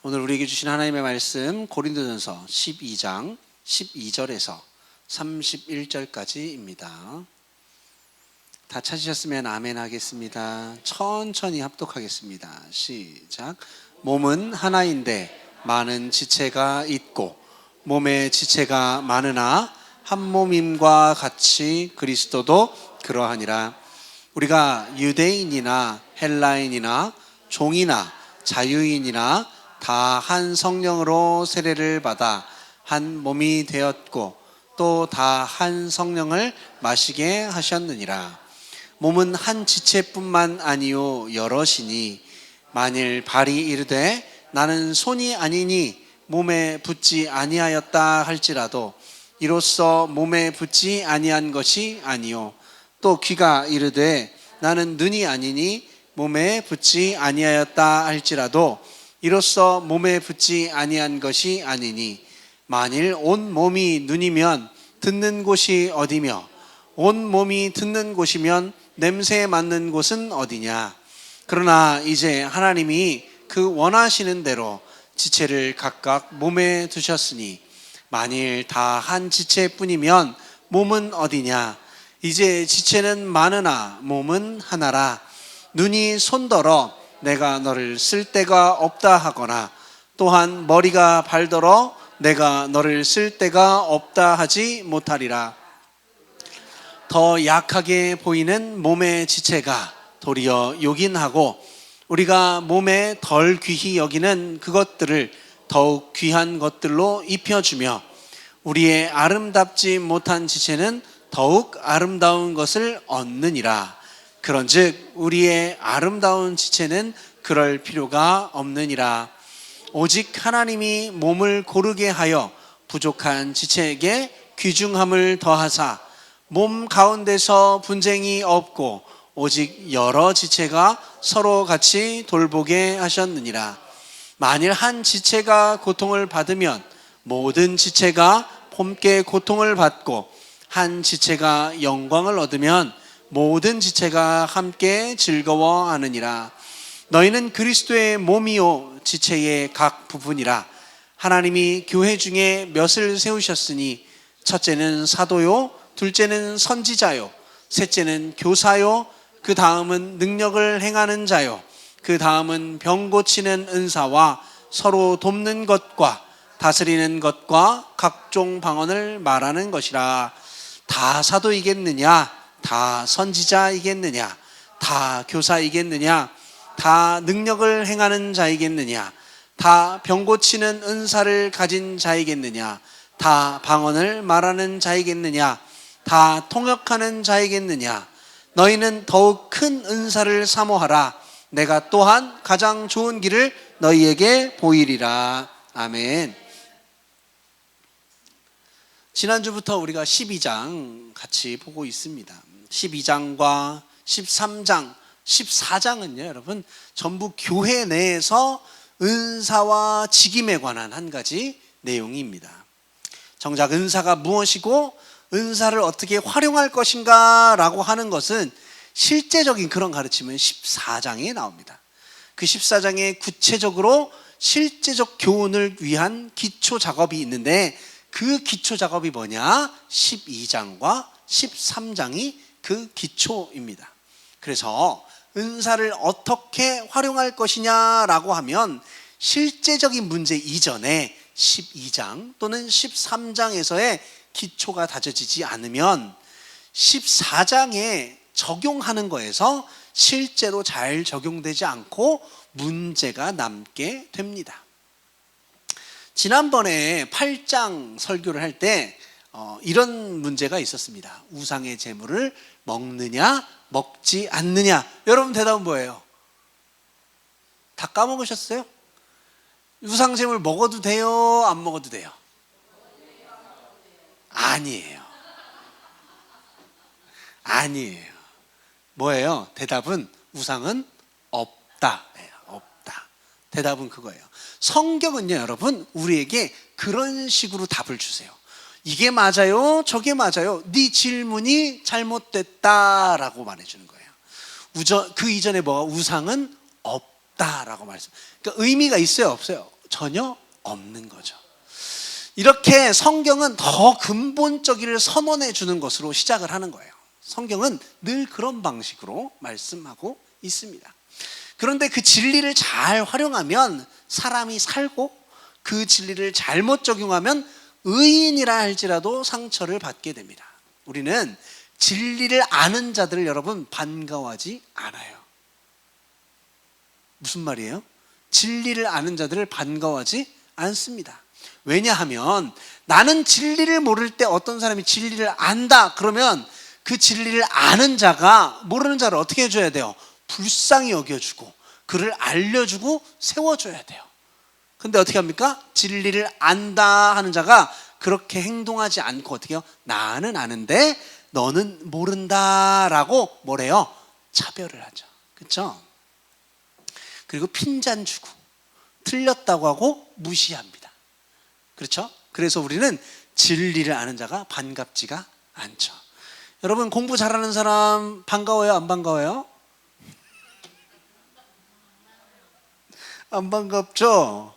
오늘 우리에게 주신 하나님의 말씀 고린도전서 12장 12절에서 31절까지입니다. 다 찾으셨으면 아멘 하겠습니다. 천천히 합독하겠습니다. 시작. 몸은 하나인데 많은 지체가 있고 몸의 지체가 많으나 한 몸임과 같이 그리스도도 그러하니라. 우리가 유대인이나 헬라인이나 종이나 자유인이나 다 한 성령으로 세례를 받아 한 몸이 되었고 또 다 한 성령을 마시게 하셨느니라. 몸은 한 지체뿐만 아니요 여럿이니 만일 발이 이르되 나는 손이 아니니 몸에 붙지 아니하였다 할지라도 이로써 몸에 붙지 아니한 것이 아니요 또 귀가 이르되 나는 눈이 아니니 몸에 붙지 아니하였다 할지라도 이로써 몸에 붙지 아니한 것이 아니니 만일 온 몸이 눈이면 듣는 곳이 어디며 온 몸이 듣는 곳이면 냄새 맡는 곳은 어디냐. 그러나 이제 하나님이 그 원하시는 대로 지체를 각각 몸에 두셨으니 만일 다 한 지체뿐이면 몸은 어디냐. 이제 지체는 많으나 몸은 하나라. 눈이 손더러 내가 너를 쓸 데가 없다 하거나 또한 머리가 발더러 내가 너를 쓸 데가 없다 하지 못하리라. 더 약하게 보이는 몸의 지체가 도리어 요긴하고 우리가 몸에 덜 귀히 여기는 그것들을 더욱 귀한 것들로 입혀주며 우리의 아름답지 못한 지체는 더욱 아름다운 것을 얻느니라. 그런즉 우리의 아름다운 지체는 그럴 필요가 없느니라. 오직 하나님이 몸을 고르게 하여 부족한 지체에게 귀중함을 더하사 몸 가운데서 분쟁이 없고 오직 여러 지체가 서로 같이 돌보게 하셨느니라. 만일 한 지체가 고통을 받으면 모든 지체가 함께 고통을 받고 한 지체가 영광을 얻으면 모든 지체가 함께 즐거워하느니라. 너희는 그리스도의 몸이요 지체의 각 부분이라. 하나님이 교회 중에 몇을 세우셨으니 첫째는 사도요 둘째는 선지자요 셋째는 교사요 그 다음은 능력을 행하는 자요 그 다음은 병 고치는 은사와 서로 돕는 것과 다스리는 것과 각종 방언을 말하는 것이라. 다 사도이겠느냐? 다 선지자이겠느냐? 다 교사이겠느냐? 다 능력을 행하는 자이겠느냐? 다 병 고치는 은사를 가진 자이겠느냐? 다 방언을 말하는 자이겠느냐? 다 통역하는 자이겠느냐? 너희는 더욱 큰 은사를 사모하라. 내가 또한 가장 좋은 길을 너희에게 보이리라. 아멘. 지난주부터 우리가 12장 같이 보고 있습니다. 12장과 13장, 14장은요, 여러분, 전부 교회 내에서 은사와 직임에 관한 한 가지 내용입니다. 정작 은사가 무엇이고 은사를 어떻게 활용할 것인가 라고 하는 것은 실제적인 그런 가르침은 14장에 나옵니다. 그 14장에 구체적으로 실제적 교훈을 위한 기초 작업이 있는데 그 기초 작업이 뭐냐? 12장과 13장이 그 기초입니다. 그래서 은사를 어떻게 활용할 것이냐라고 하면 실제적인 문제 이전에 12장 또는 13장에서의 기초가 다져지지 않으면 14장에 적용하는 거에서 실제로 잘 적용되지 않고 문제가 남게 됩니다. 지난번에 8장 설교를 할 때 이런 문제가 있었습니다. 우상의 제물을 먹느냐 먹지 않느냐. 여러분 대답은 뭐예요? 다 까먹으셨어요? 우상 제물 먹어도 돼요? 안 먹어도 돼요? 아니에요. 아니에요. 뭐예요? 대답은 우상은 없다. 없다. 대답은 그거예요. 성경은요, 여러분, 우리에게 그런 식으로 답을 주세요. 이게 맞아요? 저게 맞아요? 네 질문이 잘못됐다라고 말해주는 거예요. 그 이전에 뭐가 우상은 없다라고 말했어요. 그러니까 의미가 있어요, 없어요? 전혀 없는 거죠. 이렇게 성경은 더 근본적이를 선언해 주는 것으로 시작을 하는 거예요. 성경은 늘 그런 방식으로 말씀하고 있습니다. 그런데 그 진리를 잘 활용하면 사람이 살고, 그 진리를 잘못 적용하면 의인이라 할지라도 상처를 받게 됩니다. 우리는 진리를 아는 자들을 여러분 반가워하지 않아요. 무슨 말이에요? 진리를 아는 자들을 반가워하지 않습니다. 왜냐하면 나는 진리를 모를 때 어떤 사람이 진리를 안다 그러면 그 진리를 아는 자가 모르는 자를 어떻게 해줘야 돼요? 불쌍히 여겨주고 그를 알려주고 세워줘야 돼요. 근데 어떻게 합니까? 진리를 안다 하는 자가 그렇게 행동하지 않고 어떻게 해요? 나는 아는데 너는 모른다라고 뭐래요? 차별을 하죠. 그렇죠? 그리고 핀잔 주고 틀렸다고 하고 무시합니다. 그렇죠? 그래서 우리는 진리를 아는 자가 반갑지가 않죠. 여러분 공부 잘하는 사람 반가워요? 안 반가워요? 안 반갑죠?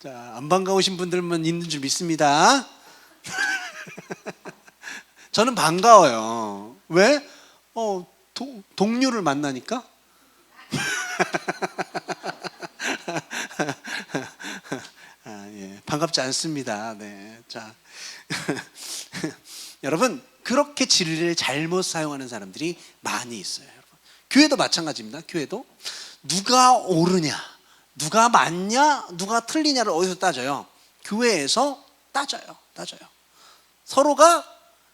자, 안 반가우신 분들만 있는 줄 믿습니다. 저는 반가워요. 왜? 동료를 만나니까? 예, 반갑지 않습니다. 네, 자, 여러분 그렇게 진리를 잘못 사용하는 사람들이 많이 있어요. 여러분. 교회도 마찬가지입니다. 교회도 누가 옳으냐, 누가 맞냐, 누가 틀리냐를 어디서 따져요? 교회에서 따져요. 서로가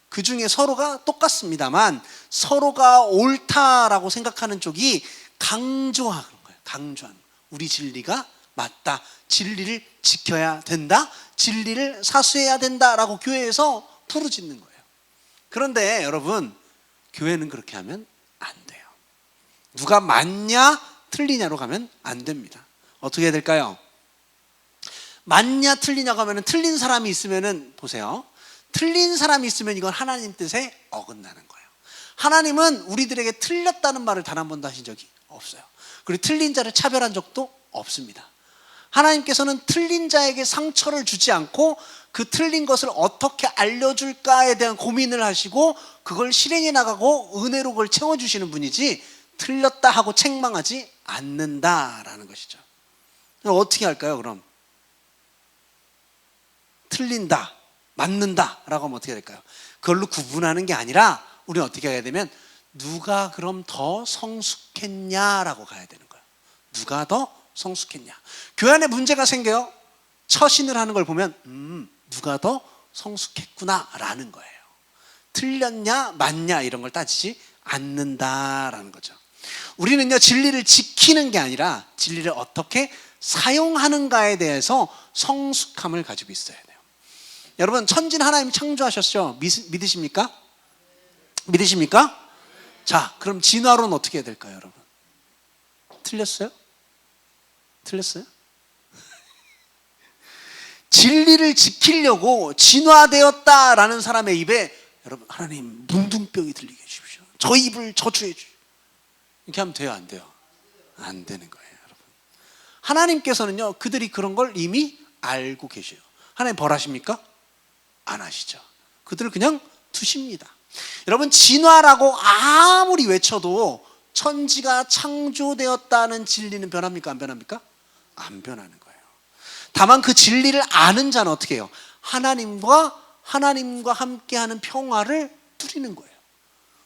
그 중에 서로가 똑같습니다만 서로가 옳다라고 생각하는 쪽이 강조하는 거예요. 강조하는 거예요. 우리 진리가 맞다. 진리를 지켜야 된다. 진리를 사수해야 된다라고 교회에서 부르짖는 거예요. 그런데 여러분 교회는 그렇게 하면 안 돼요. 누가 맞냐 틀리냐로 가면 안 됩니다. 어떻게 해야 될까요? 맞냐 틀리냐고 하면 틀린 사람이 있으면 보세요. 틀린 사람이 있으면 이건 하나님 뜻에 어긋나는 거예요. 하나님은 우리들에게 틀렸다는 말을 단 한 번도 하신 적이 없어요. 그리고 틀린 자를 차별한 적도 없습니다. 하나님께서는 틀린 자에게 상처를 주지 않고 그 틀린 것을 어떻게 알려줄까에 대한 고민을 하시고 그걸 실행해 나가고 은혜로 그걸 채워주시는 분이지 틀렸다 하고 책망하지 않는다라는 것이죠. 그럼 어떻게 할까요? 그럼 틀린다, 맞는다 라고 하면 어떻게 될까요? 그걸로 구분하는 게 아니라 우리는 어떻게 해야 되면 누가 그럼 더 성숙했냐라고 가야 되는 거예요. 누가 더 성숙했냐. 교회 안에 문제가 생겨요. 처신을 하는 걸 보면 누가 더 성숙했구나 라는 거예요. 틀렸냐 맞냐 이런 걸 따지지 않는다라는 거죠. 우리는요 진리를 지키는 게 아니라 진리를 어떻게 사용하는가에 대해서 성숙함을 가지고 있어야 돼요. 여러분 천지는 하나님이 창조하셨죠? 믿으십니까? 믿으십니까? 자, 그럼 진화론은 어떻게 해야 될까요, 여러분? 틀렸어요? 틀렸어요? 진리를 지키려고 진화되었다라는 사람의 입에 여러분 하나님 문둥병이 들리게 해주십시오. 저 입을 저주해 주십시오. 이렇게 하면 돼요, 안 돼요? 안 되는 거예요, 여러분. 하나님께서는요 그들이 그런 걸 이미 알고 계셔요. 하나님 벌하십니까? 안 하시죠. 그들을 그냥 두십니다. 여러분 진화라고 아무리 외쳐도 천지가 창조되었다는 진리는 변합니까? 안 변합니까? 안 변하는 거예요. 다만 그 진리를 아는 자는 어떻게 해요? 하나님과 함께하는 평화를 누리는 거예요.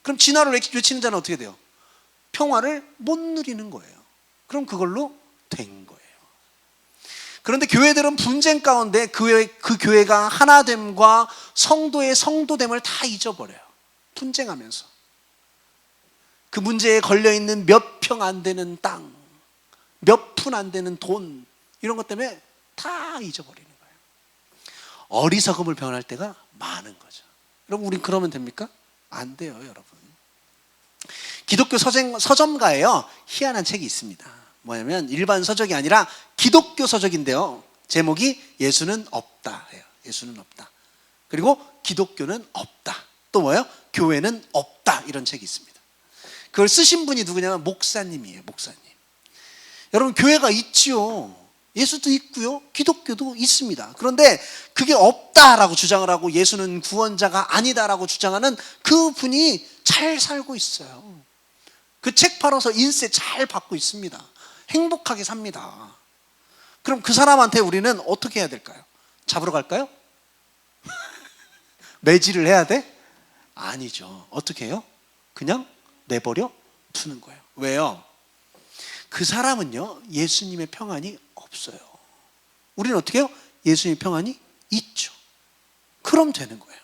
그럼 진화를 외치는 자는 어떻게 돼요? 평화를 못 누리는 거예요. 그럼 그걸로 된 거예요. 그런데 교회들은 분쟁 가운데 그 교회가 하나됨과 성도의 성도됨을 다 잊어버려요. 분쟁하면서 그 문제에 걸려있는 몇 평 안 되는 땅, 몇 푼 안 되는 돈 이런 것 때문에 다 잊어버리는 거예요. 어리석음을 표현할 때가 많은 거죠. 여러분 우린 그러면 됩니까? 안 돼요, 여러분. 기독교 서점가에요 희한한 책이 있습니다. 뭐냐면 일반 서적이 아니라 기독교 서적인데요 제목이 예수는 없다 해요. 예수는 없다. 그리고 기독교는 없다. 또 뭐예요? 교회는 없다. 이런 책이 있습니다. 그걸 쓰신 분이 누구냐면 목사님이에요. 목사님. 여러분 교회가 있지요. 예수도 있고요, 기독교도 있습니다. 그런데 그게 없다라고 주장을 하고 예수는 구원자가 아니다라고 주장하는 그 분이 잘 살고 있어요. 그 책 팔아서 인세 잘 받고 있습니다. 행복하게 삽니다. 그럼 그 사람한테 우리는 어떻게 해야 될까요? 잡으러 갈까요? 매질을 해야 돼? 아니죠. 어떻게 해요? 그냥 내버려 두는 거예요. 왜요? 그 사람은요, 예수님의 평안이 없어요. 우리는 어떻게 해요? 예수님의 평안이 있죠. 그럼 되는 거예요.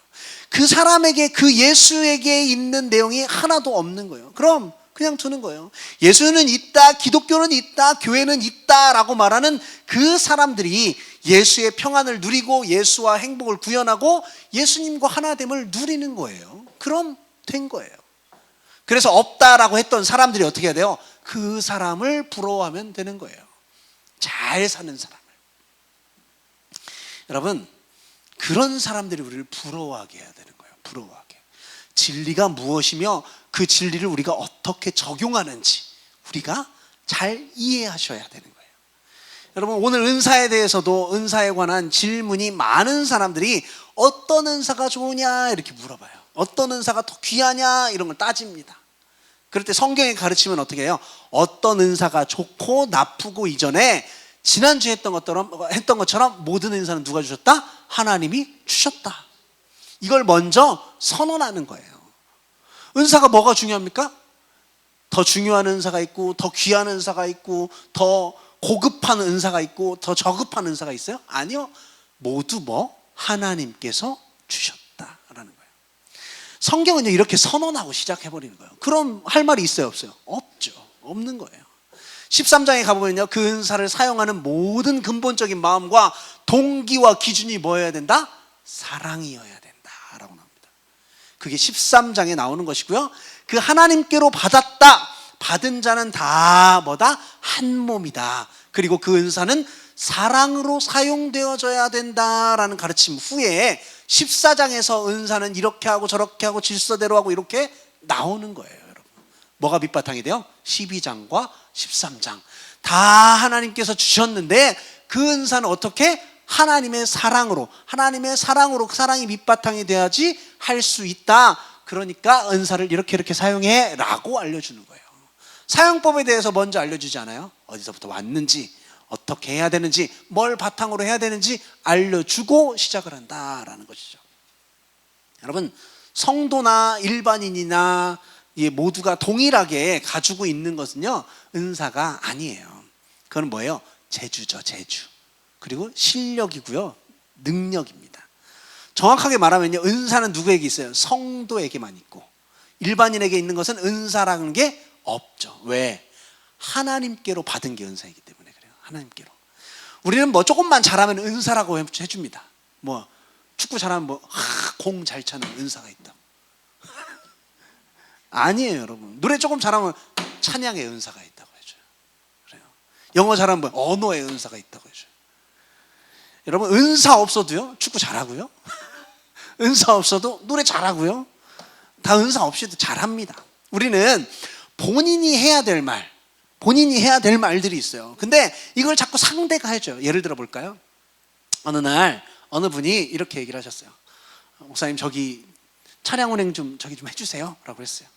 그 사람에게, 그 예수에게 있는 내용이 하나도 없는 거예요. 그럼 그냥 두는 거예요. 예수는 있다, 기독교는 있다, 교회는 있다라고 말하는 그 사람들이 예수의 평안을 누리고 예수와 행복을 구현하고 예수님과 하나됨을 누리는 거예요. 그럼 된 거예요. 그래서 없다라고 했던 사람들이 어떻게 해야 돼요? 그 사람을 부러워하면 되는 거예요. 잘 사는 사람을. 여러분, 그런 사람들이 우리를 부러워하게 해야 되는 거예요. 부러워하게. 진리가 무엇이며 그 진리를 우리가 어떻게 적용하는지 우리가 잘 이해하셔야 되는 거예요. 여러분, 오늘 은사에 대해서도 은사에 관한 질문이 많은 사람들이 어떤 은사가 좋으냐 이렇게 물어봐요. 어떤 은사가 더 귀하냐 이런 걸 따집니다. 그럴 때 성경의 가르침은 어떻게 해요? 어떤 은사가 좋고 나쁘고 이전에 지난주에 했던 것처럼 모든 은사는 누가 주셨다? 하나님이 주셨다. 이걸 먼저 선언하는 거예요. 은사가 뭐가 중요합니까? 더 중요한 은사가 있고 더 귀한 은사가 있고 더 고급한 은사가 있고 더 저급한 은사가 있어요? 아니요. 모두 하나님께서 주셨다라는 거예요. 성경은요, 이렇게 선언하고 시작해버리는 거예요. 그럼 할 말이 있어요, 없어요? 없죠. 없는 거예요. 13장에 가보면요, 그 은사를 사용하는 모든 근본적인 마음과 동기와 기준이 뭐여야 된다? 사랑이어야 된다라고 나옵니다. 그게 13장에 나오는 것이고요. 그 하나님께로 받은 자는 다 한 몸이다. 그리고 그 은사는 사랑으로 사용되어져야 된다라는 가르침 후에 14장에서 은사는 이렇게 하고 저렇게 하고 질서대로 하고 이렇게 나오는 거예요, 여러분. 뭐가 밑바탕이 돼요? 12장과 13장. 다 하나님께서 주셨는데 그 은사는 어떻게? 하나님의 사랑으로 그 사랑이 밑바탕이 돼야지 할 수 있다. 그러니까 은사를 이렇게 사용해 라고 알려주는 거예요. 사용법에 대해서 먼저 알려주지 않아요? 어디서부터 왔는지, 어떻게 해야 되는지, 뭘 바탕으로 해야 되는지 알려주고 시작을 한다라는 것이죠. 여러분, 성도나 일반인이나 모두가 동일하게 가지고 있는 것은요, 은사가 아니에요. 그건 뭐예요? 재주죠, 재주. 그리고 실력이고요, 능력입니다. 정확하게 말하면요, 은사는 누구에게 있어요? 성도에게만 있고, 일반인에게 있는 것은 은사라는 게 없죠. 왜? 하나님께로 받은 게 은사이기 때문에 그래요. 하나님께로. 우리는 조금만 잘하면 은사라고 해줍니다. 축구 잘하면 공 잘 차는 은사가 있다. 아니에요, 여러분. 노래 조금 잘하면 찬양의 은사가 있다고 해줘요. 그래요. 영어 잘하면 언어의 은사가 있다고 해줘요. 여러분, 은사 없어도요, 축구 잘하고요. 은사 없어도 노래 잘하고요. 다 은사 없이도 잘합니다. 우리는 본인이 해야 될 말들이 있어요. 근데 이걸 자꾸 상대가 해줘요. 예를 들어 볼까요? 어느 날 어느 분이 이렇게 얘기를 하셨어요. 목사님, 저기 차량 운행 좀 해주세요 라고 했어요.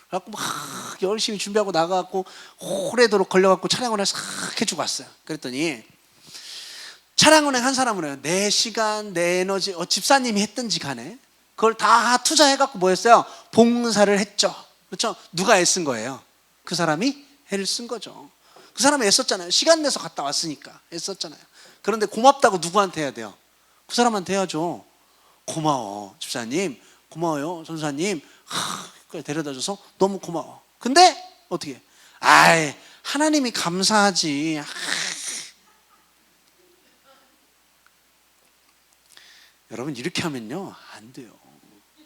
그래갖고 막 열심히 준비하고 나가갖고 오래도록 걸려갖고 차량 운행 싹 해주고 왔어요. 그랬더니 차량 운행 한 사람은 내 시간, 내 에너지, 집사님이 했든지 간에 그걸 다 투자해갖고 뭐 했어요? 봉사를 했죠. 그렇죠? 누가 애쓴 거예요? 그 사람이 애를 쓴 거죠. 그 사람이 애썼잖아요. 시간 내서 갔다 왔으니까 애썼잖아요. 그런데 고맙다고 누구한테 해야 돼요? 그 사람한테 해야죠. 고마워 집사님, 고마워요 전사님, 데려다줘서 너무 고마워. 근데 어떻게? 하나님이 감사하지. 여러분, 이렇게 하면요 안 돼요.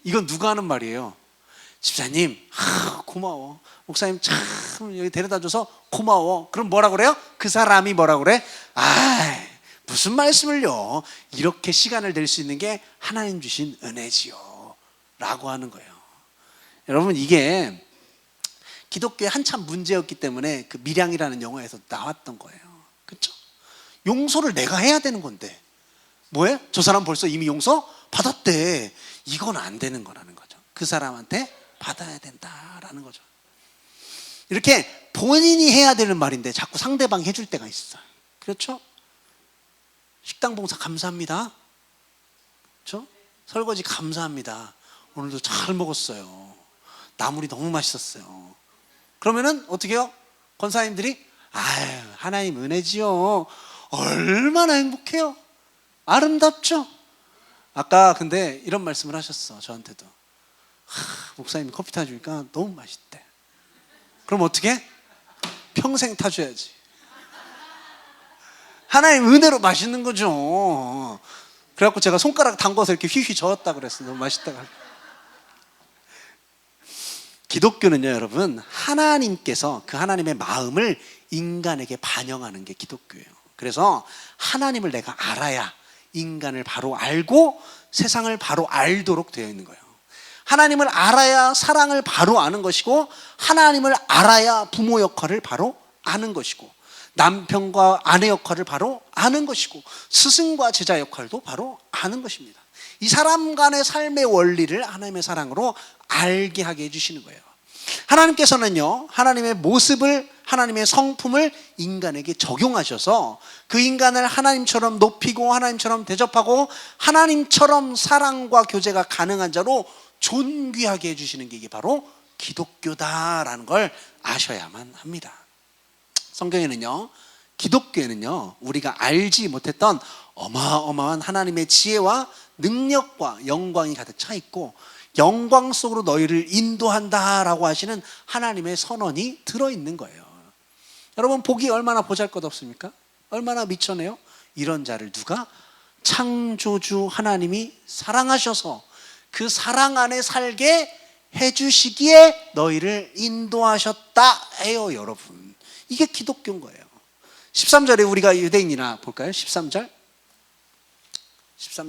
이건 누가 하는 말이에요? 집사님, 고마워. 목사님 참 여기 데려다줘서 고마워. 그럼 뭐라 그래요? 그 사람이 뭐라 그래? 무슨 말씀을요. 이렇게 시간을 낼 수 있는 게 하나님 주신 은혜지요 라고 하는 거예요. 여러분, 이게 기독교에 한참 문제였기 때문에 그 밀양이라는 영화에서 나왔던 거예요. 그렇죠? 용서를 내가 해야 되는 건데 뭐해? 저 사람 벌써 이미 용서 받았대. 이건 안 되는 거라는 거죠. 그 사람한테 받아야 된다라는 거죠. 이렇게 본인이 해야 되는 말인데 자꾸 상대방이 해줄 때가 있어요. 그렇죠? 식당 봉사 감사합니다. 그렇죠? 설거지 감사합니다. 오늘도 잘 먹었어요. 나물이 너무 맛있었어요. 그러면은 어떻게 해요? 권사님들이 아유 하나님 은혜지요. 얼마나 행복해요. 아름답죠? 아까 근데 이런 말씀을 하셨어. 저한테도. 목사님이 커피 타주니까 너무 맛있대. 그럼 어떻게? 평생 타줘야지. 하나님 은혜로 맛있는 거죠. 그래갖고 제가 손가락 담궈서 이렇게 휘휘 저었다 그랬어요. 너무 맛있다고. 기독교는요 여러분, 하나님께서 그 하나님의 마음을 인간에게 반영하는 게 기독교예요. 그래서 하나님을 내가 알아야 인간을 바로 알고 세상을 바로 알도록 되어 있는 거예요. 하나님을 알아야 사랑을 바로 아는 것이고, 하나님을 알아야 부모 역할을 바로 아는 것이고, 남편과 아내 역할을 바로 아는 것이고, 스승과 제자 역할도 바로 아는 것입니다. 이 사람 간의 삶의 원리를 하나님의 사랑으로 알게 하게 해주시는 거예요. 하나님께서는요 하나님의 모습을, 하나님의 성품을 인간에게 적용하셔서 그 인간을 하나님처럼 높이고 하나님처럼 대접하고 하나님처럼 사랑과 교제가 가능한 자로 존귀하게 해주시는 게 이게 바로 기독교다라는 걸 아셔야만 합니다. 성경에는요, 기독교에는요 우리가 알지 못했던 어마어마한 하나님의 지혜와 능력과 영광이 가득 차 있고, 영광 속으로 너희를 인도한다라고 하시는 하나님의 선언이 들어있는 거예요. 여러분, 복이 얼마나 보잘것없습니까? 얼마나 미쳐내요? 이런 자를 누가? 창조주 하나님이 사랑하셔서 그 사랑 안에 살게 해주시기에 너희를 인도하셨다 해요. 여러분, 이게 기독교인 거예요. 13절에 우리가 유대인이나 볼까요? 13절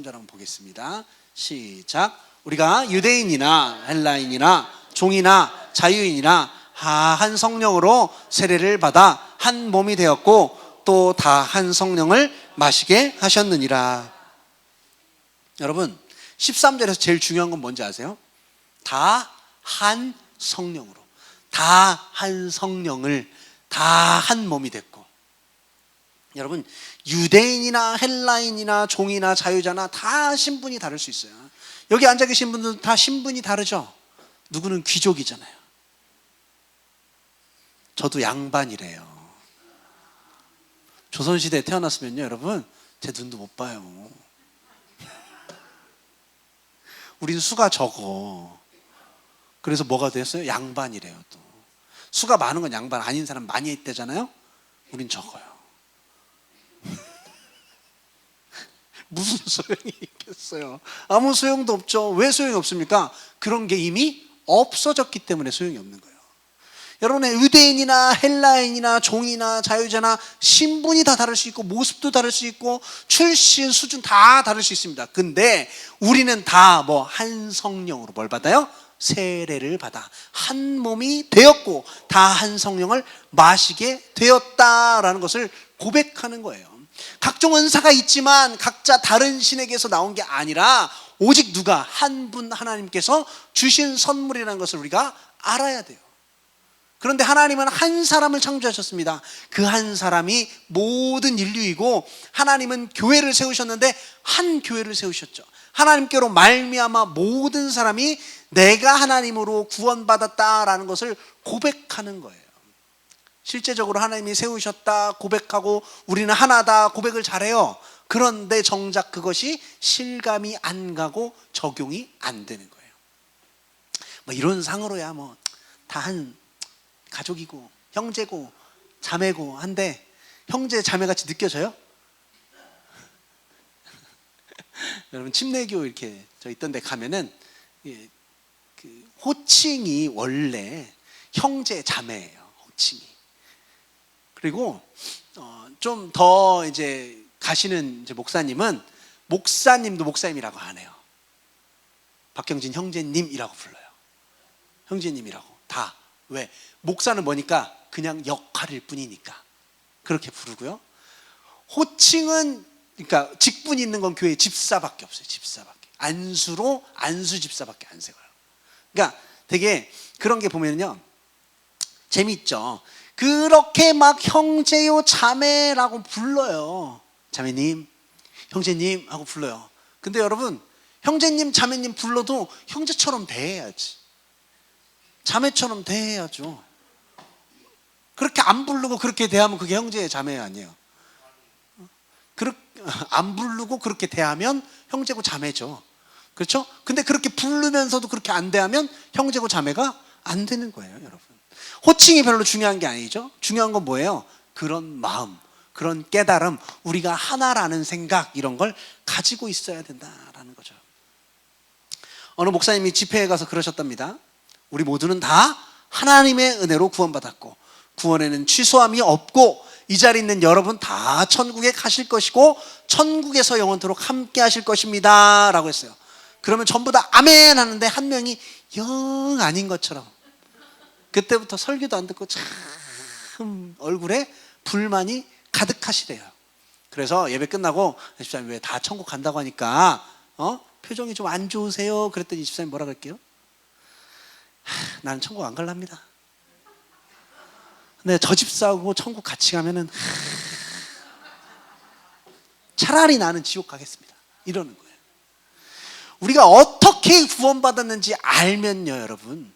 한번 보겠습니다. 시작. 우리가 유대인이나 헬라인이나 종이나 자유인이나 한 성령으로 세례를 받아 한 몸이 되었고 또 다 한 성령을 마시게 하셨느니라. 여러분, 13절에서 제일 중요한 건 뭔지 아세요? 다 한 성령으로, 다 한 성령을, 다 한 몸이 됐고. 여러분, 유대인이나 헬라인이나 종이나 자유자나 다 신분이 다를 수 있어요. 여기 앉아 계신 분들은 다 신분이 다르죠. 누구는 귀족이잖아요. 저도 양반이래요. 조선시대에 태어났으면요 여러분, 제 눈도 못 봐요. 우린 수가 적어. 그래서 뭐가 됐어요? 양반이래요. 또 수가 많은 건 양반, 아닌 사람 많이 있대잖아요. 우린 적어요. 무슨 소용이 있겠어요? 아무 소용도 없죠. 왜 소용이 없습니까? 그런 게 이미 없어졌기 때문에 소용이 없는 거예요. 여러분의 유대인이나 헬라인이나 종이나 자유자나 신분이 다 다를 수 있고 모습도 다를 수 있고 출신 수준 다 다를 수 있습니다. 근데 우리는 다 뭐 한 성령으로 뭘 받아요? 세례를 받아 한 몸이 되었고 다 한 성령을 마시게 되었다라는 것을 고백하는 거예요. 각종 은사가 있지만 각자 다른 신에게서 나온 게 아니라 오직 누가? 한 분 하나님께서 주신 선물이라는 것을 우리가 알아야 돼요. 그런데 하나님은 한 사람을 창조하셨습니다. 그 한 사람이 모든 인류이고, 하나님은 교회를 세우셨는데 한 교회를 세우셨죠. 하나님께로 말미암아 모든 사람이 내가 하나님으로 구원받았다라는 것을 고백하는 거예요. 실제적으로 하나님이 세우셨다 고백하고 우리는 하나다 고백을 잘해요. 그런데 정작 그것이 실감이 안 가고 적용이 안 되는 거예요. 뭐 이런 상으로야 뭐 다 한 가족이고 형제고 자매고 한데 형제 자매같이 느껴져요? 여러분, 침례교 이렇게 저 있던 데 가면은 그 호칭이 원래 형제 자매예요. 호칭이. 그리고 좀 더 이제 가시는 이제 목사님은 목사님도 목사님이라고 안 해요. 박경진 형제님이라고 불러요. 형제님이라고 다. 왜? 목사는 뭐니까? 그냥 역할일 뿐이니까 그렇게 부르고요. 호칭은, 그러니까 직분이 있는 건 교회 집사밖에 없어요. 집사밖에. 안수 집사밖에 안 세워요. 그러니까 되게 그런 게 보면요, 재밌죠. 그렇게 막 형제요 자매라고 불러요. 자매님, 형제님 하고 불러요. 근데 여러분, 형제님 자매님 불러도 형제처럼 대해야지, 자매처럼 대해야죠. 그렇게 안 부르고 그렇게 대하면 그게 형제 자매 아니에요. 안 부르고 그렇게 대하면 형제고 자매죠. 그렇죠? 근데 그렇게 부르면서도 그렇게 안 대하면 형제고 자매가 안 되는 거예요, 여러분. 호칭이 별로 중요한 게 아니죠. 중요한 건 뭐예요? 그런 마음, 그런 깨달음, 우리가 하나라는 생각, 이런 걸 가지고 있어야 된다라는 거죠. 어느 목사님이 집회에 가서 그러셨답니다. 우리 모두는 다 하나님의 은혜로 구원받았고, 구원에는 취소함이 없고, 이 자리에 있는 여러분 다 천국에 가실 것이고, 천국에서 영원토록 함께 하실 것입니다 라고 했어요. 그러면 전부 다 아멘 하는데 한 명이 영 아닌 것처럼, 그때부터 설교도 안 듣고 참 얼굴에 불만이 가득하시대요. 그래서 예배 끝나고, 집사님 왜 다 천국 간다고 하니까 표정이 좀 안 좋으세요? 그랬더니 집사님 뭐라 그럴게요? 나는 천국 안 갈랍니다. 근데 저 집사하고 천국 같이 가면은 차라리 나는 지옥 가겠습니다, 이러는 거예요. 우리가 어떻게 구원받았는지 알면요, 여러분,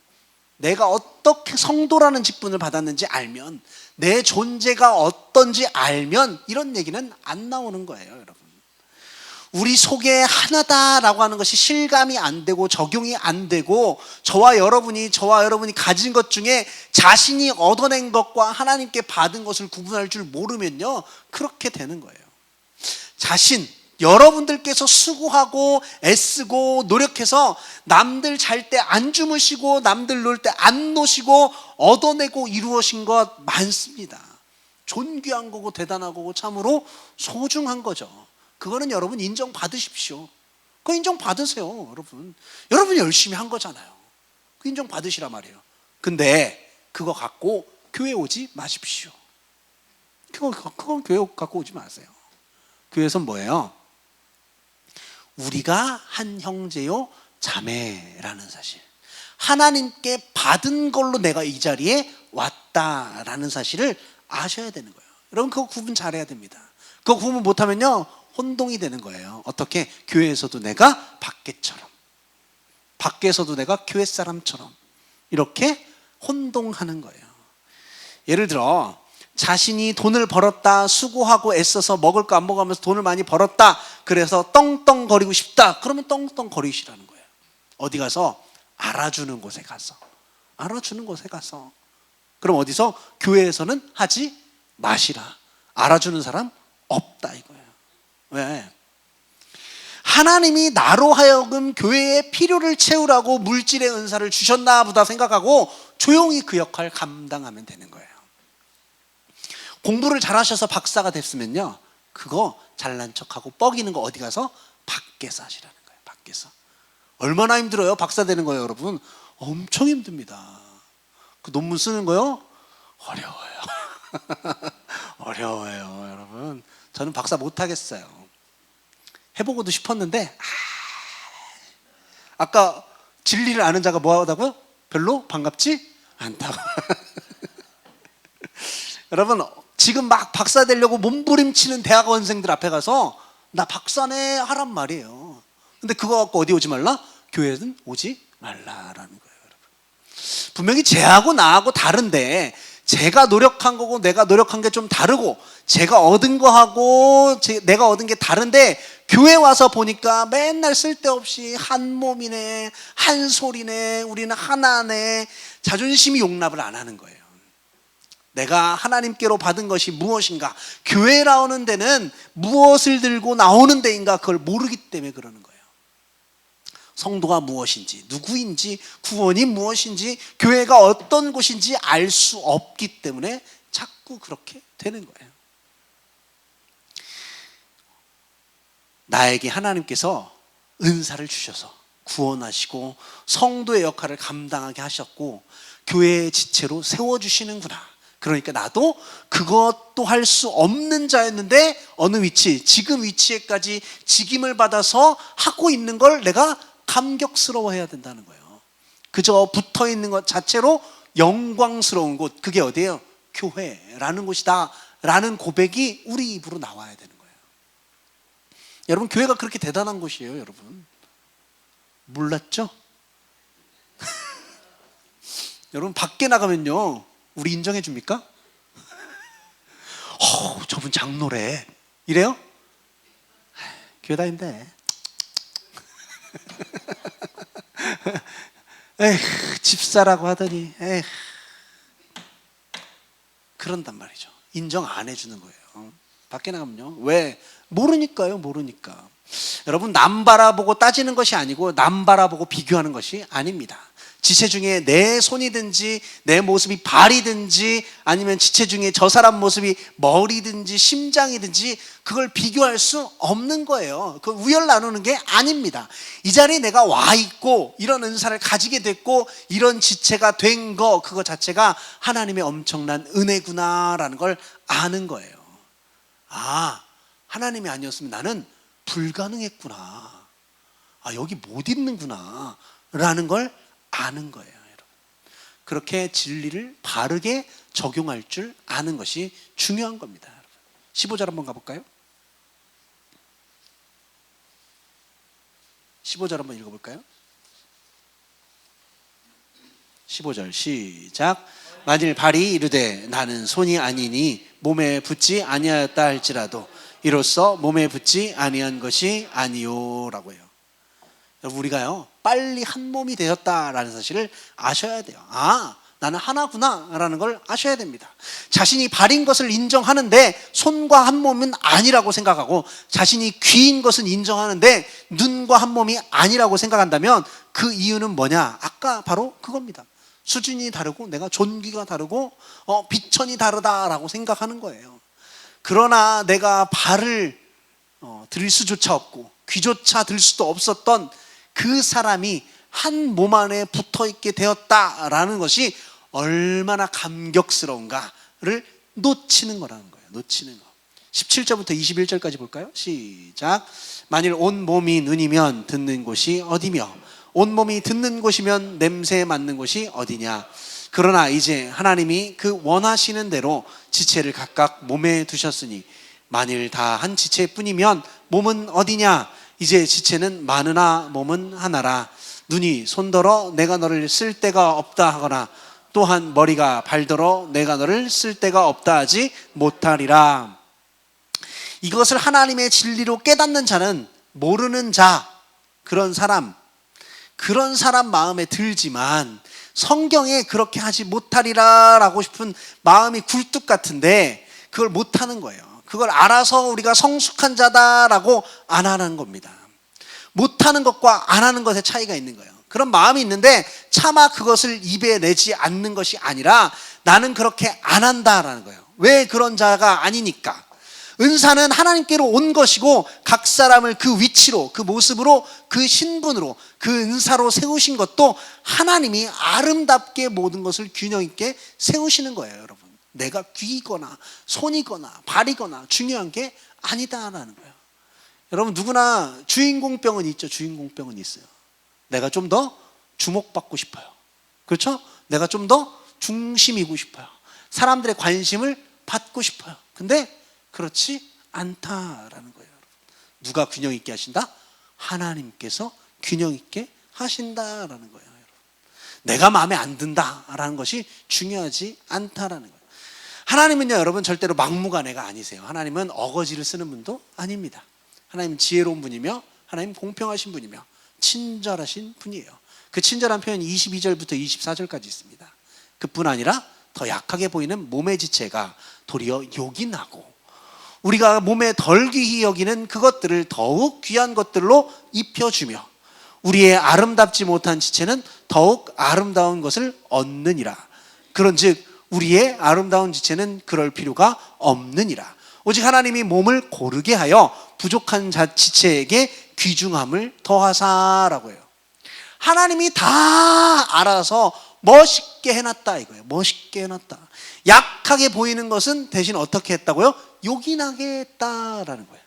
내가 어떻게 성도라는 직분을 받았는지 알면, 내 존재가 어떤지 알면 이런 얘기는 안 나오는 거예요, 여러분. 우리 속에 하나다라고 하는 것이 실감이 안 되고 적용이 안 되고, 저와 여러분이 가진 것 중에 자신이 얻어낸 것과 하나님께 받은 것을 구분할 줄 모르면요, 그렇게 되는 거예요. 여러분들께서 수고하고 애쓰고 노력해서 남들 잘 때 안 주무시고 남들 놀 때 안 노시고 얻어내고 이루어진 것 많습니다. 존귀한 거고 대단한 거고 참으로 소중한 거죠. 그거는 여러분 인정받으십시오. 그거 인정받으세요, 여러분. 여러분이 열심히 한 거잖아요. 그 인정받으시란 말이에요. 근데 그거 갖고 교회 오지 마십시오. 그건 교회 갖고 오지 마세요. 교회에서는 뭐예요? 우리가 한 형제요 자매라는 사실, 하나님께 받은 걸로 내가 이 자리에 왔다라는 사실을 아셔야 되는 거예요. 여러분, 그거 구분 잘해야 됩니다. 그거 구분 못하면요 혼동이 되는 거예요. 어떻게? 교회에서도 내가 밖에서도 내가 교회 사람처럼 이렇게 혼동하는 거예요. 예를 들어, 자신이 돈을 벌었다, 수고하고 애써서 먹을 거 안 먹으면서 돈을 많이 벌었다, 그래서 떵떵거리고 싶다, 그러면 떵떵거리시라는 거예요. 어디 가서? 알아주는 곳에 가서. 그럼 어디서? 교회에서는 하지 마시라. 알아주는 사람 없다 이거예요. 왜? 하나님이 나로 하여금 교회의 필요를 채우라고 물질의 은사를 주셨나 보다 생각하고 조용히 그 역할 감당하면 되는 거예요. 공부를 잘하셔서 박사가 됐으면요, 그거 잘난 척하고 뻐기는 거 어디 가서? 밖에서 하시라는 거예요. 밖에서. 얼마나 힘들어요, 박사 되는 거예요, 여러분. 엄청 힘듭니다. 그 논문 쓰는 거요? 어려워요. 어려워요, 여러분. 저는 박사 못 하겠어요. 해보고도 싶었는데, 아까 진리를 아는 자가 뭐 하다고요? 별로 반갑지 않다고. 여러분, 지금 막 박사 되려고 몸부림치는 대학원생들 앞에 가서 나 박사네 하란 말이에요. 근데 그거 갖고 어디 오지 말라? 교회는 오지 말라라는 거예요, 여러분. 분명히 쟤하고 나하고 다른데, 제가 노력한 거고 내가 노력한 게 좀 다르고, 제가 얻은 거하고 내가 얻은 게 다른데, 교회 와서 보니까 맨날 쓸데없이 한 몸이네, 한 소리네, 우리는 하나네, 자존심이 용납을 안 하는 거예요. 내가 하나님께로 받은 것이 무엇인가, 교회 나오는 데는 무엇을 들고 나오는 데인가, 그걸 모르기 때문에 그러는 거예요. 성도가 무엇인지, 누구인지, 구원이 무엇인지, 교회가 어떤 곳인지 알 수 없기 때문에 자꾸 그렇게 되는 거예요. 나에게 하나님께서 은사를 주셔서 구원하시고 성도의 역할을 감당하게 하셨고 교회의 지체로 세워주시는구나, 그러니까 나도 그것도 할 수 없는 자였는데 어느 위치, 지금 위치에까지 직임을 받아서 하고 있는 걸 내가 감격스러워해야 된다는 거예요. 그저 붙어있는 것 자체로 영광스러운 곳, 그게 어디예요? 교회라는 곳이다 라는 고백이 우리 입으로 나와야 되는 거예요. 여러분, 교회가 그렇게 대단한 곳이에요. 여러분 몰랐죠? 여러분, 밖에 나가면요 우리 인정해 줍니까? 저분 장로래 이래요? 교회 다닌대. 에휴, 집사라고 하더니 에휴. 그런단 말이죠. 인정 안 해주는 거예요. 밖에 나가면요. 왜? 모르니까요. 모르니까. 여러분, 남 바라보고 따지는 것이 아니고 남 바라보고 비교하는 것이 아닙니다. 지체 중에 내 손이든지 내 모습이 발이든지 아니면 지체 중에 저 사람 모습이 머리든지 심장이든지 그걸 비교할 수 없는 거예요. 그 우열 나누는 게 아닙니다. 이 자리에 내가 와 있고 이런 은사를 가지게 됐고 이런 지체가 된 거, 그거 자체가 하나님의 엄청난 은혜구나라는 걸 아는 거예요. 아, 하나님이 아니었으면 나는 불가능했구나. 아, 여기 못 있는구나 라는 걸 아는 거예요. 여러분, 그렇게 진리를 바르게 적용할 줄 아는 것이 중요한 겁니다. 여러분, 15절 한번 가볼까요? 15절 한번 읽어볼까요? 15절 시작. 만일 발이 이르되 나는 손이 아니니 몸에 붙지 아니하였다 할지라도 이로써 몸에 붙지 아니한 것이 아니요라고 해요. 여러분, 우리가요 빨리 한 몸이 되었다라는 사실을 아셔야 돼요. 아, 나는 하나구나 라는 걸 아셔야 됩니다. 자신이 발인 것을 인정하는데 손과 한 몸은 아니라고 생각하고 자신이 귀인 것은 인정하는데 눈과 한 몸이 아니라고 생각한다면 그 이유는 뭐냐? 아까 바로 그겁니다. 수준이 다르고 내가 존귀가 다르고 비천이 다르다라고 생각하는 거예요. 그러나 내가 발을 들 수조차 없고 귀조차 들 수도 없었던 그 사람이 한 몸 안에 붙어있게 되었다라는 것이 얼마나 감격스러운가를 놓치는 거라는 거예요. 놓치는 거. 17절부터 21절까지 볼까요? 시작. 만일 온 몸이 눈이면 듣는 곳이 어디며 온 몸이 듣는 곳이면 냄새에 맡는 곳이 어디냐. 그러나 이제 하나님이 그 원하시는 대로 지체를 각각 몸에 두셨으니 만일 다 한 지체뿐이면 몸은 어디냐. 이제 지체는 많으나 몸은 하나라. 눈이 손더러 내가 너를 쓸 데가 없다 하거나 또한 머리가 발더러 내가 너를 쓸 데가 없다 하지 못하리라. 이것을 하나님의 진리로 깨닫는 자는 모르는 자, 그런 사람 마음에 들지만 성경에 그렇게 하지 못하리라 라고 싶은 마음이 굴뚝 같은데 그걸 못하는 거예요. 그걸 알아서 우리가 성숙한 자다라고 안 하는 겁니다. 못하는 것과 안 하는 것의 차이가 있는 거예요. 그런 마음이 있는데 차마 그것을 입에 내지 않는 것이 아니라 나는 그렇게 안 한다라는 거예요. 왜? 그런 자가 아니니까. 은사는 하나님께로 온 것이고 각 사람을 그 위치로, 그 모습으로, 그 신분으로, 그 은사로 세우신 것도 하나님이 아름답게 모든 것을 균형 있게 세우시는 거예요. 여러분, 내가 귀이거나 손이거나 발이거나 중요한 게 아니다라는 거예요. 여러분, 누구나 주인공병은 있죠. 주인공병은 있어요. 내가 좀 더 주목받고 싶어요. 그렇죠? 내가 좀 더 중심이고 싶어요. 사람들의 관심을 받고 싶어요. 근데 그렇지 않다라는 거예요. 누가 균형 있게 하신다? 하나님께서 균형 있게 하신다라는 거예요. 내가 마음에 안 든다라는 것이 중요하지 않다라는 거예요. 하나님은요, 여러분, 절대로 막무가내가 아니세요. 하나님은 어거지를 쓰는 분도 아닙니다. 하나님은 지혜로운 분이며 하나님 공평하신 분이며 친절하신 분이에요. 그 친절한 표현이 22절부터 24절까지 있습니다. 그뿐 아니라 더 약하게 보이는 몸의 지체가 도리어 욕이 나고 우리가 몸에 덜 귀히 여기는 그것들을 더욱 귀한 것들로 입혀주며 우리의 아름답지 못한 지체는 더욱 아름다운 것을 얻느니라. 그런즉 우리의 아름다운 지체는 그럴 필요가 없느니라. 오직 하나님이 몸을 고르게 하여 부족한 지체에게 귀중함을 더하사라고 해요. 하나님이 다 알아서 멋있게 해놨다 이거예요. 멋있게 해놨다. 약하게 보이는 것은 대신 어떻게 했다고요? 요긴하게 했다라는 거예요.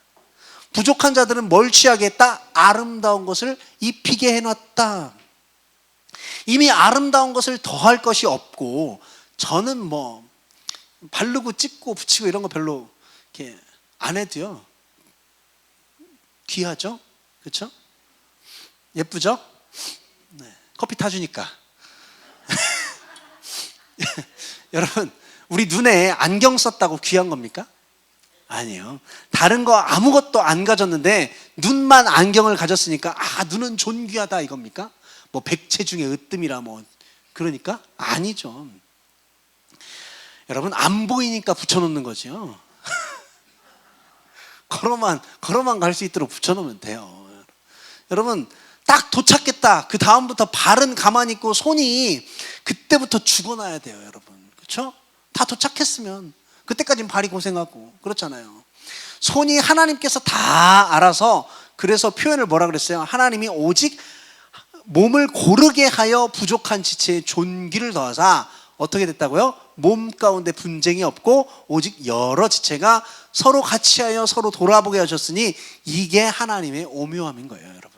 부족한 자들은 뭘 취하게 했다? 아름다운 것을 입히게 해놨다. 이미 아름다운 것을 더할 것이 없고, 저는 뭐 바르고 찍고 붙이고 이런 거 별로 이렇게 안 해도요, 귀하죠? 그렇죠? 예쁘죠? 네. 커피 타주니까. 여러분, 우리 눈에 안경 썼다고 귀한 겁니까? 아니에요. 다른 거 아무것도 안 가졌는데 눈만 안경을 가졌으니까 눈은 존귀하다 이겁니까? 뭐 백체 중에 으뜸이라 뭐 그러니까? 아니죠. 여러분, 안 보이니까 붙여놓는 거죠. 걸어만 갈 수 있도록 붙여놓으면 돼요. 여러분, 딱 도착했다. 그 다음부터 발은 가만히 있고 손이 그때부터 죽어놔야 돼요, 여러분. 그렇죠? 다 도착했으면 그때까지는 발이 고생하고 그렇잖아요. 손이 하나님께서 다 알아서, 그래서 표현을 뭐라 그랬어요? 하나님이 오직 몸을 고르게 하여 부족한 지체에 존귀를 더하사 어떻게 됐다고요? 몸 가운데 분쟁이 없고 오직 여러 지체가 서로 같이 하여 서로 돌아보게 하셨으니 이게 하나님의 오묘함인 거예요, 여러분.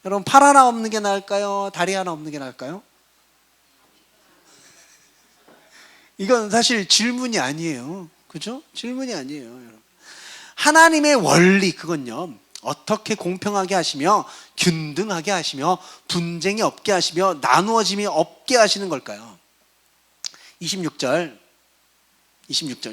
여러분, 팔 하나 없는 게 나을까요? 다리 하나 없는 게 나을까요? 이건 사실 질문이 아니에요. 그죠? 질문이 아니에요, 여러분. 하나님의 원리, 그건요, 어떻게 공평하게 하시며 균등하게 하시며 분쟁이 없게 하시며 나누어짐이 없게 하시는 걸까요? 26절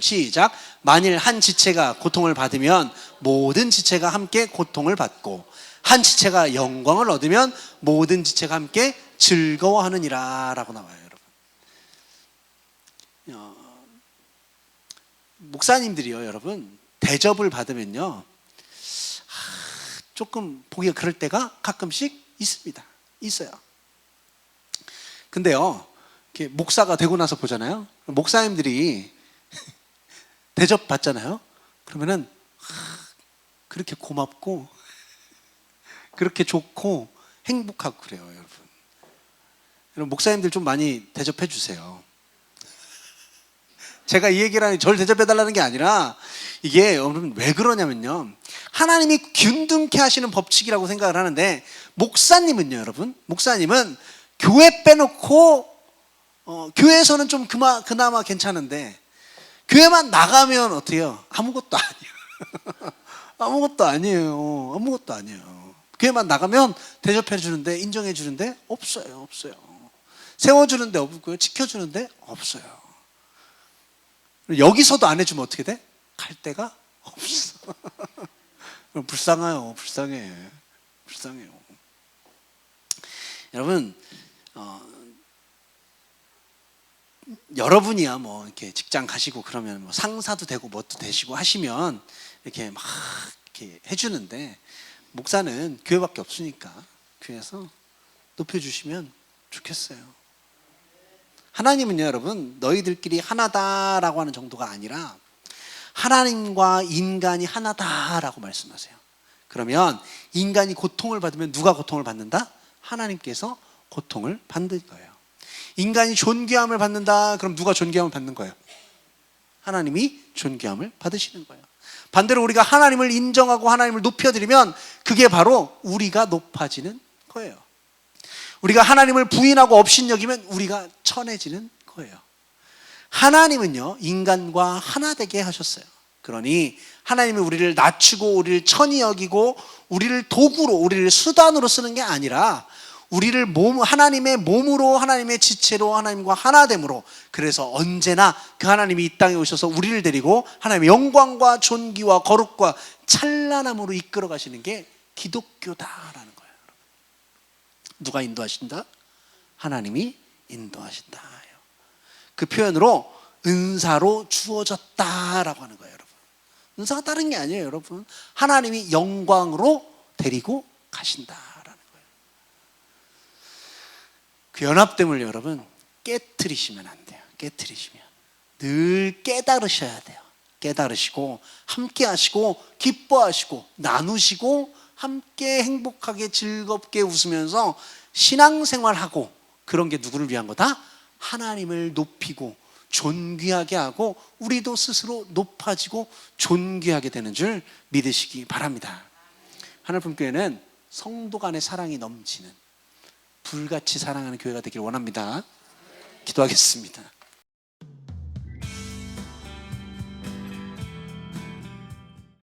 시작. 만일 한 지체가 고통을 받으면 모든 지체가 함께 고통을 받고 한 지체가 영광을 얻으면 모든 지체가 함께 즐거워하느니라 라고 나와요, 여러분. 목사님들이요, 여러분, 대접을 받으면요, 조금 보기가 그럴 때가 가끔씩 있습니다. 있어요. 근데요, 이렇게 목사가 되고 나서 보잖아요. 목사님들이 대접 받잖아요. 그러면은 그렇게 고맙고 그렇게 좋고 행복하고 그래요, 여러분. 여러분, 목사님들 좀 많이 대접해 주세요. 제가 이 얘기를 하니 저를 대접해 달라는 게 아니라, 이게 여러분 왜 그러냐면요, 하나님이 균등케 하시는 법칙이라고 생각을 하는데, 목사님은요, 여러분, 목사님은 교회 빼놓고 교회에서는 좀 그나마 괜찮은데 교회만 나가면 어때요? 아무것도 아니에요. 아무것도 아니에요. 아무것도 아니에요. 교회만 나가면 대접해 주는데, 인정해 주는데 없어요. 세워주는데 없고요, 지켜주는데 없어요. 여기서도 안 해주면 어떻게 돼? 갈 데가 없어. 불쌍해요. 여러분, 여러분이야 뭐 이렇게 직장 가시고 그러면 뭐 상사도 되고 뭣도 되시고 하시면 이렇게 막 이렇게 해주는데, 목사는 교회밖에 없으니까 교회에서 높여주시면 좋겠어요. 하나님은요, 여러분, 너희들끼리 하나다라고 하는 정도가 아니라 하나님과 인간이 하나다라고 말씀하세요. 그러면 인간이 고통을 받으면 누가 고통을 받는다? 하나님께서 고통을 받는 거예요. 인간이 존귀함을 받는다. 그럼 누가 존귀함을 받는 거예요? 하나님이 존귀함을 받으시는 거예요. 반대로 우리가 하나님을 인정하고 하나님을 높여드리면 그게 바로 우리가 높아지는 거예요. 우리가 하나님을 부인하고 업신여기면 우리가 천해지는 거예요. 하나님은요, 인간과 하나 되게 하셨어요. 그러니 하나님이 우리를 낮추고 우리를 천히 여기고 우리를 도구로, 우리를 수단으로 쓰는 게 아니라 우리를 하나님의 몸으로, 하나님의 지체로, 하나님과 하나됨으로, 그래서 언제나 그 하나님이 이 땅에 오셔서 우리를 데리고 하나님의 영광과 존귀와 거룩과 찬란함으로 이끌어 가시는 게 기독교다라는 거예요. 누가 인도하신다? 하나님이 인도하신다. 그 표현으로 은사로 주어졌다라고 하는 거예요, 여러분. 은사가 다른 게 아니에요, 여러분. 하나님이 영광으로 데리고 가신다라는 거예요. 그 연합됨을 여러분 깨트리시면 안 돼요. 깨트리시면 늘 깨달으셔야 돼요. 깨달으시고 함께 하시고 기뻐하시고 나누시고 함께 행복하게 즐겁게 웃으면서 신앙생활하고, 그런 게 누구를 위한 거다? 하나님을 높이고 존귀하게 하고 우리도 스스로 높아지고 존귀하게 되는 줄 믿으시기 바랍니다. 하늘품교회는 성도 간의 사랑이 넘치는 불같이 사랑하는 교회가 되길 원합니다. 기도하겠습니다.